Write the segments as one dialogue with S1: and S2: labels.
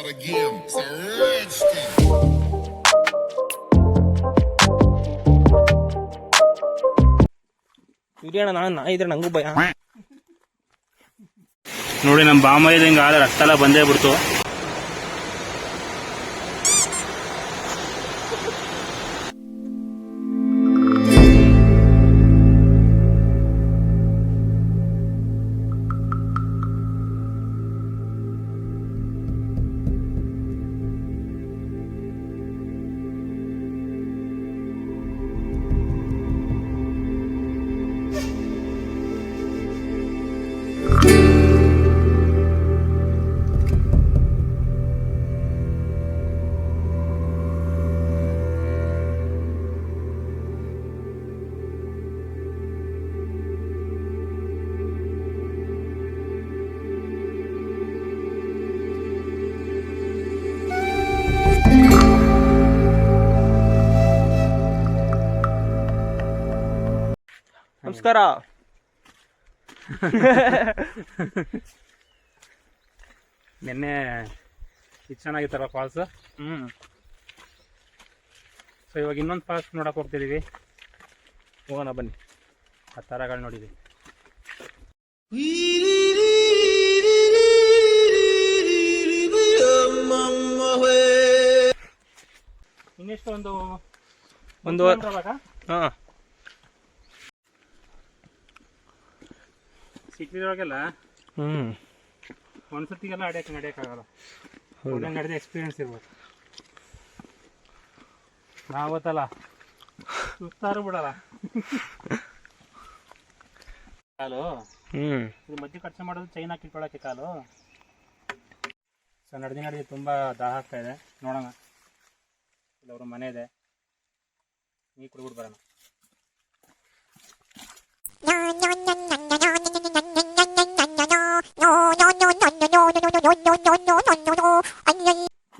S1: start again. It's a rich thing.
S2: ಹಿರಿಯಣ್ಣ ನಾನು ಇದ್ರೆ ನಂಗೂ ಭಯ.
S3: ನೋಡಿ ನಮ್ಮ ಬಾಮೈದ ಹಿಂಗ ಆದ್ರೆ ರಕ್ತ ಎಲ್ಲ ಬಂದೇ ಬಿಡ್ತು.
S2: ನಮಸ್ಕಾರ.
S3: ನಿನ್ನೆ ಇದು ಚೆನ್ನಾಗಿತ್ತಲ್ಲ ಫಾಲ್ಸ್. ಸೊ ಇವಾಗ ಇನ್ನೊಂದು ಫಾಲ್ಸ್ ನೋಡಕ್ ಹೋಗ್ತಿದೀವಿ.
S2: ಹೋಗೋಣ ಬನ್ನಿ.
S3: ಆ ಥರಗಳು ನೋಡಿದ್ವಿ. ಇನ್ನೆಷ್ಟು ಒಂದು
S2: ಹಾಂ
S3: ಸಿಟಿದೊಳಗೆಲ್ಲ ಒಂದ್ಸತಿಗೆಲ್ಲ ನಡೆಯೋಕ್ಕಾಗಲ್ಲ. ಒಳ್ಳೆ ನಡೆದ ಎಕ್ಸ್ಪೀರಿಯನ್ಸ್ ಇರ್ಬೇಕು. ನಾವತ್ತಲ್ಲ ಸುತ್ತಾರು ಬಿಡಲ್ಲ. ಕಾಲು ಇದು ಮಧ್ಯೆ ಖರ್ಚು ಮಾಡೋದು ಚೈನ್ ಹಾಕಿಟ್ಕೊಳ್ಳೋಕ್ಕೆ ಕಾಲು. ಸೊ ನಡೆದು ತುಂಬ ದಾಹ ಆಗ್ತಾ ಇದೆ. ನೋಡೋಣ, ಇಲ್ಲವ್ರ ಮನೆ ಇದೆ, ನೀ ಕುಡಿಬಿಟ್ಟು ಬರೋಣ.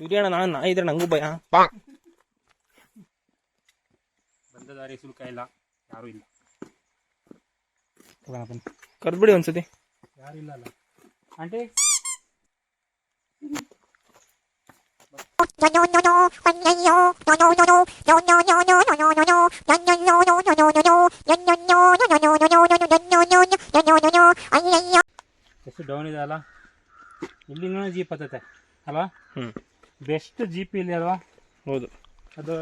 S2: ಹಿರಿಯಣ್ಣ ನಾನು ಇದ್ರೆ ನಂಗೂ ಭಯ.
S3: ಬಂದ ದಾರಿ ಶುಲ್ಕ ಇಲ್ಲ, ಯಾರೂ ಇಲ್ಲ.
S2: ಕರ್ದ್ಬಿಡಿ ಒಂದ್ಸತಿ.
S3: ಯಾರು ಇಲ್ಲ ಅಲ್ಲ ಆಂಟಿ? ಎಷ್ಟು ಡೌನ್ ಇದೆ ಅಲ್ಲ. ಇಲ್ಲಿಂದ ಜೀಪ್ ಹತ್ತತೆ ಅಲ್ವಾ? ಬೆಸ್ಟ್ ಜೀಪ್ ಇಲ್ಲಿ ಅಲ್ವಾ?
S2: ಹೌದು.
S3: ಅದು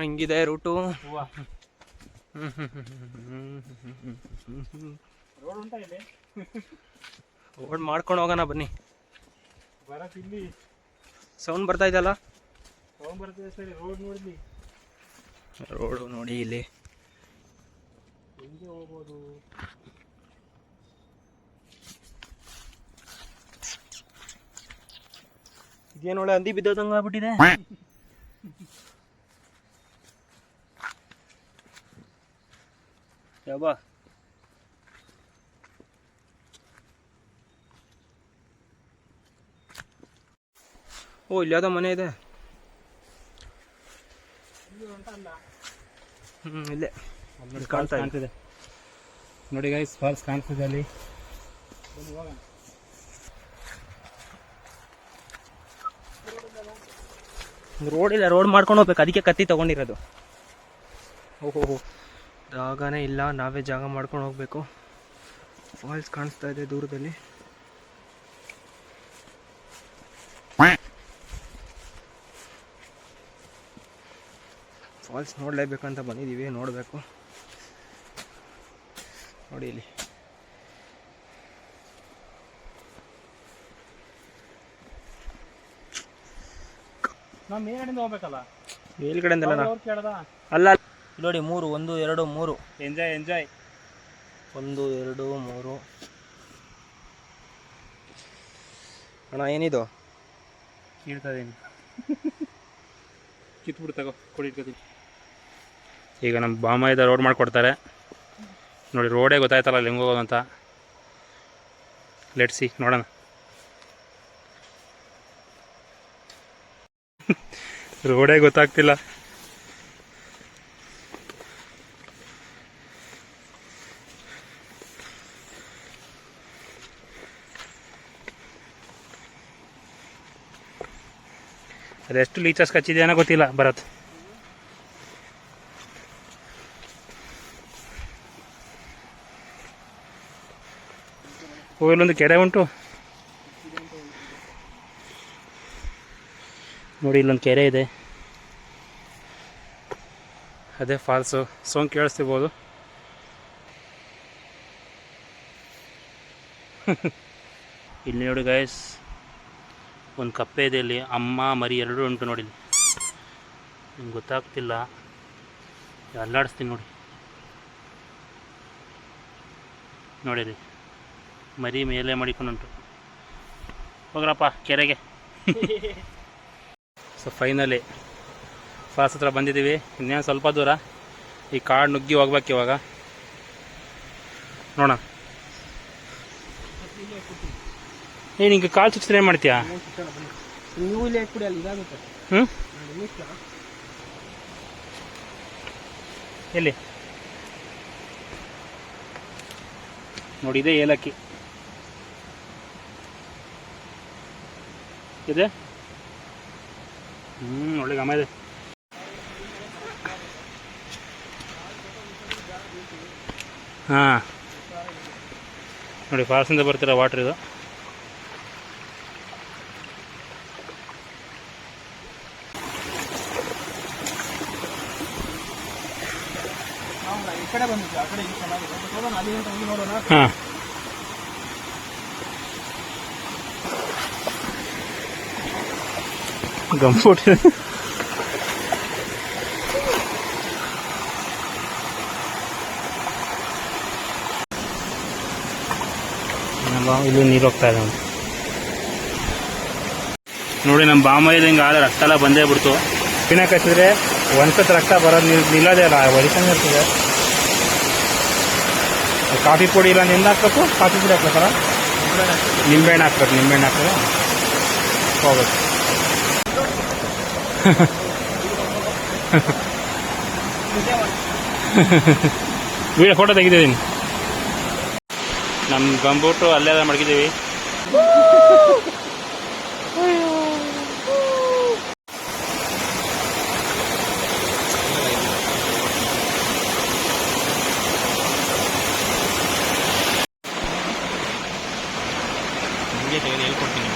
S2: ಹಿಂಗಿದೆ ರೂಟು.
S3: ರೋಡ್ ಉಂಟಾ ಇಲ್ಲಿ?
S2: ರೋಡ್ ಮಾಡ್ಕೊಂಡು ಹೋಗೋಣ ಬನ್ನಿ.
S3: ಬರತ್ ಇಲ್ಲಿ
S2: ಸೌಂಡ್ ಬರ್ತಾ ಇದೆಯಲ್ಲ?
S3: ಸೌಂಡ್ ಬರ್ತಿದೆ. ಸರಿ, ರೋಡ್ ನೋಡ್ಲಿ.
S2: ರೋಡು ನೋಡಿ ಇಲ್ಲಿ
S3: ಹೆಂಗೆ ಹೋಗ್ಬೋದು?
S2: ಇದೇನು ಒಳ್ಳೆ ಹಂದಿ ಬಿದ್ದೋದಂಗ ಆಗ್ಬಿಟ್ಟಿದೆ. ಯಾವ ಓ ಇಲ್ಲಿ ಯಾವ್ದೋ ಮನೆ ಇದೆ. ಇಲ್ಲೇ
S3: ಕಾಣ್ತಿದೆ ನೋಡಿ ಗೈಸ್, ಫಾಲ್ಸ್ ಕಾಣ್ತಿದೆ ಅಲ್ಲಿ.
S2: ರೋಡ್ ಇಲ್ಲ, ರೋಡ್ ಮಾಡ್ಕೊಂಡು ಹೋಗ್ಬೇಕು. ಅದಕ್ಕೆ ಕತ್ತಿ ತಗೊಂಡಿರೋದು. ಓಹೋ, ಜಾಗನೇ ಇಲ್ಲ, ನಾವೇ ಜಾಗ ಮಾಡ್ಕೊಂಡು ಹೋಗ್ಬೇಕು. ಫಾಲ್ಸ್ ಕಾಣಿಸ್ತಾ ಇದೆ ದೂರದಲ್ಲಿ. ಫಾಲ್ಸ್ ನೋಡಲೇಬೇಕಂತ ಬಂದಿದ್ದೀವಿ, ನೋಡಬೇಕು. ನೋಡಿ ಇಲ್ಲಿ
S3: ನಾವು ಮೇಲ್ಗಡೆಯಿಂದ ಹೋಗ್ಬೇಕಲ್ಲ.
S2: ಮೇಲ್ಗಡೆಯಿಂದಲ್ಲ ಅಲ್ಲ, ನೋಡಿ 3 1 2 3.
S3: ಎಂಜಾಯ್
S2: 1 2 3. ಅಣ್ಣ ಏನಿದು?
S3: ಕೀಳ್ತಾ ಇದೀನಿ. ಕಿತ್ಬಿಟ್ಟು ತಗೋ, ಕೊಡಿಟ್ಕೋತೀನಿ. ಈಗ ನಮ್ಮ ಬಾಮೈದ ರೋಡ್ ಮಾಡಿಕೊಡ್ತಾರೆ ನೋಡಿ. ರೋಡೇ ಗೊತ್ತಾಯ್ತಲ್ಲ ಅಲ್ಲಿ ಹೆಂಗೆ ಹೋಗೋದು ಅಂತ. ಲೆಟ್ಸ್ ಸಿ, ನೋಡೋಣ. ರೋಡೇ ಗೊತ್ತಾಗ್ತಿಲ್ಲ. ಅದೆಷ್ಟು ಲೀಚರ್ಸ್ ಕಚ್ಚಿದೆಯೋ ಗೊತ್ತಿಲ್ಲ ಭರತ್. ಇಲ್ಲೊಂದು ಕೆರೆ ಉಂಟು ನೋಡಿ, ಇಲ್ಲೊಂದು ಕೆರೆ ಇದೆ, ಅದೇ ಫಾಲ್ಸು. ಸೌಂಡ್ ಕೇಳಿಸ್ತಿರ್ಬೋದು. ಇಲ್ಲಿ ನೋಡಿ ಗೈಸ್, ಒಂದು ಕಪ್ಪೆ ಇದೆ ಇಲ್ಲಿ, ಅಮ್ಮ ಮರಿ ಎರಡೂ ಉಂಟು ನೋಡಿ. ನಿಮ್ಗೆ ಗೊತ್ತಾಗ್ತಿಲ್ಲ, ಅಲ್ಲಾಡಿಸ್ತೀನಿ ನೋಡಿ. ನೋಡಿರಿ, ಮರಿ ಮೇಲೆ ಮಾಡಿಕೊಂಡುಂಟು. ಹೋಗ್ರಪ್ಪ ಕೆರೆಗೆ. ಸೊ ಫೈನಲಿ ಫಾಲ್ಸ್ ಹತ್ರ ಬಂದಿದ್ದೀವಿ. ಇನ್ನೇನು ಸ್ವಲ್ಪ ದೂರ, ಈ ಕಾಡು ನುಗ್ಗಿ ಹೋಗ್ಬೇಕು ಇವಾಗ. ನೋಡೋಣ. ನಿಂಗೆ ಕಾಲು ಚುಚ್ಚಿದ್ರೆ ಏನು ಮಾಡ್ತೀಯಾ? ಹ್ಞೂ ಎಲ್ಲಿ ನೋಡಿ, ಇದೆ ಏಲಕ್ಕಿ ಇದೆ. ಒಳ್ಳೆ ಘಮ ಇದೆ. ಹಾಂ ನೋಡಿ, ಫಾಲ್ಸಿಂದ ಬರ್ತಿರೋ ವಾಟ್ರ್ ಇದು. ಹಾಂ ಗಂಫೂಟ್ ಇಲ್ಲಿ ನೀರು ಹೋಗ್ತಾ ಇದೆ ನೋಡಿ. ನಮ್ಮ ಬಾಮೈದು ಹಿಂಗೆ ಆದ ರಕ್ತ ಎಲ್ಲ ಬಂದೇ ಬಿಡ್ತು. ತಿನ್ನಕ್ಕೆ ಹಚ್ಚಿದ್ರೆ ಒಂದ್ಸತಿ ರಕ್ತ ಬರೋದು ನಿಲ್ಲೋದೇ ಅಲ್ಲ, ಹೊಡಿತಾನೆ ಇರ್ತದೆ. ಕಾಫಿ ಪುಡಿ ಇಲ್ಲ ನಿಂದು ಹಾಕ್ಬೇಕು, ಕಾಫಿ ಪುಡಿ ಹಾಕ್ಬೇಕಲ್ಲ, ನಿಂಬೆಹಣ್ಣು ಹಾಕ್ಬೇಕು. ನಿಂಬೆಹಣ್ಣು ಹಾಕಿದ್ರೆ ಹೋಗ್ಬೇಕು. ವಿಡಿಯೋ ಫೋಟೋ ತೆಗಿದ್ದೀವಿ. ನಮ್ಮ ಬಂದ್ಬಿಟ್ಟು ಅಲ್ಲೆಲ್ಲ ಮಡಗಿದ್ದೀವಿ. ಹೇಳ್ಕೊಡ್ತೀನಿ.